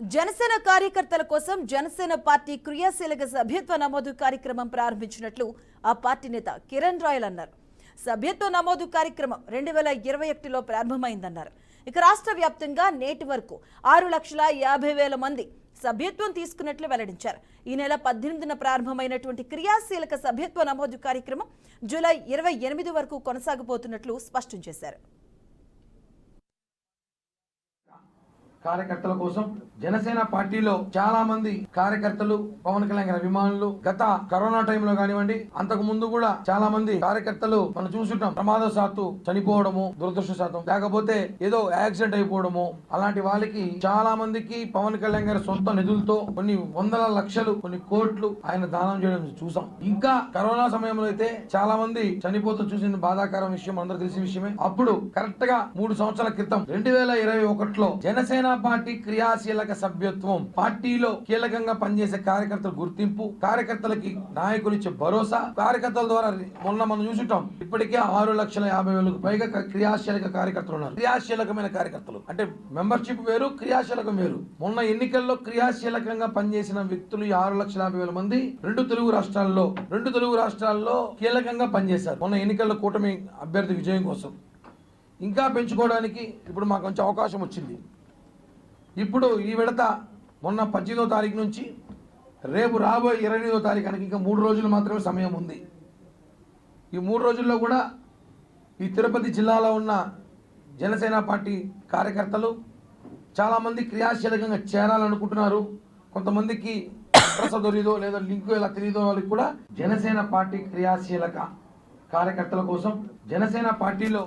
జనసేన కార్యకర్తల కోసం జనసేన పార్టీ క్రియాశీలక సభ్యత్వ నమోదు కార్యక్రమం ప్రారంభించినట్లు ఆ పార్టీ నేత కిరణ్ రాయల్ అన్నారు. సభ్యత్వ నమోదు కార్యక్రమం 2021లో ప్రారంభమైందన్నారు. ఇక రాష్ట్ర వ్యాప్తంగా నేటి వరకు 6,50,000 మంది సభ్యత్వం తీసుకున్నట్లు వెల్లడించారు. ఈ నెల 18న ప్రారంభమైనటువంటి క్రియాశీలక సభ్యత్వ నమోదు కార్యక్రమం జూలై 28 వరకు కొనసాగబోతున్నట్లు స్పష్టం చేశారు. కార్యకర్తల కోసం జనసేన పార్టీలో చాలా మంది కార్యకర్తలు పవన్ కళ్యాణ్ గారి అభిమానులు గత కరోనా టైంలో కానివ్వండి అంతకు ముందు కూడా చాలా మంది కార్యకర్తలు మనం చూసుంటాం ప్రమాదవశాత్తు చనిపోవడము దురదృష్టశాతం లేకపోతే ఏదో యాక్సిడెంట్ అయిపోవడము అలాంటి వాళ్ళకి చాలా మందికి పవన్ కళ్యాణ్ గారి సొంత నిధులతో కొన్ని వందల లక్షలు కొన్ని కోట్లు ఆయన దానం చేయడం చూసాం. ఇంకా కరోనా సమయంలో అయితే చాలా మంది చనిపోతూ చూసిన బాధాకరం విషయం అందరూ తెలిసిన విషయమే. అప్పుడు కరెక్ట్ గా 3 సంవత్సరాల క్రితం 2021లో జనసేన పార్టీ క్రియాశీలక సభ్యత్వం పార్టీలో కీలకంగా పనిచేసే కార్యకర్తల గుర్తింపు కార్యకర్తలకి నాయకులు ఇచ్చే భరోసా కార్యకర్తల ద్వారా మొన్న మనం చూసుంటాం ఇప్పటికే 6,50,000కు పైగా క్రియాశీలక కార్యకర్తలు ఉన్నారు. క్రియాశీలకమైన కార్యకర్తలు అంటే మెంబర్షిప్ వేరు క్రియాశీలకం వేరు. మొన్న ఎన్నికల్లో క్రియాశీలకంగా పనిచేసిన వ్యక్తులు 6,50,000 మంది రెండు తెలుగు రాష్ట్రాల్లో కీలకంగా పనిచేశారు. మొన్న ఎన్నికల్లో కూటమి అభ్యర్థి విజయం కోసం ఇంకా పెంచుకోవడానికి ఇప్పుడు మాకు కొంచెం అవకాశం వచ్చింది. ఇప్పుడు ఈ విడత మొన్న 18వ తారీఖు నుంచి రేపు రాబోయే 28వ తారీఖుకి ఇంకా 3 రోజులు మాత్రమే సమయం ఉంది. ఈ 3 రోజుల్లో కూడా ఈ తిరుపతి జిల్లాలో ఉన్న జనసేన పార్టీ కార్యకర్తలు చాలామంది క్రియాశీలకంగా చేరాలనుకుంటున్నారు. కొంతమందికి అడ్రస్ దొరికిదో లేదా లింకు ఎలా తెలియదో వాళ్ళకి కూడా జనసేన పార్టీ క్రియాశీలక కార్యకర్తల కోసం జనసేన పార్టీలో